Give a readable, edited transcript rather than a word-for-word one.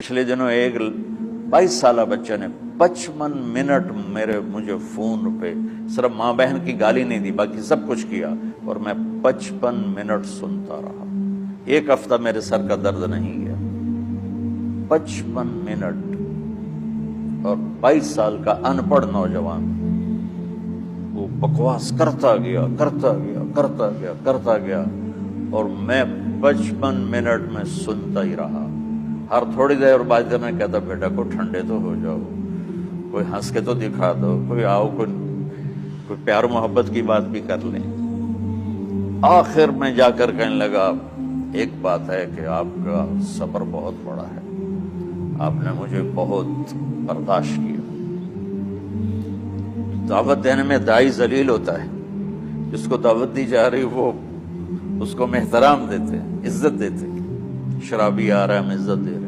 پچھلے دنوں ایک 22 سالہ بچے نے 55 منٹ مجھے فون پہ صرف ماں بہن کی گالی نہیں دی، باقی سب کچھ کیا، اور میں 55 منٹ سنتا رہا۔ ایک ہفتہ میرے سر کا درد نہیں گیا۔ 55 منٹ، اور 22 سال کا ان پڑھ نوجوان وہ بکواس کرتا گیا کرتا گیا کرتا گیا کرتا گیا، اور میں 55 منٹ میں سنتا ہی رہا۔ ہر تھوڑی دیر بعد میں کہتا بیٹا کو ٹھنڈے تو ہو جاؤ، کوئی ہنس کے تو دکھا دو، کوئی آؤ، کوئی پیار محبت کی بات بھی کر لیں۔ آخر میں جا کر کہنے لگا ایک بات ہے کہ آپ کا صبر بہت بڑا ہے، آپ نے مجھے بہت برداشت کیا۔ دعوت دینے میں داعی ذلیل ہوتا ہے، جس کو دعوت دی جا رہی وہ اس کو ہم احترام دیتے، عزت دیتے۔ شرابی آ رہا ہے ہم عزت دے رہے ہیں۔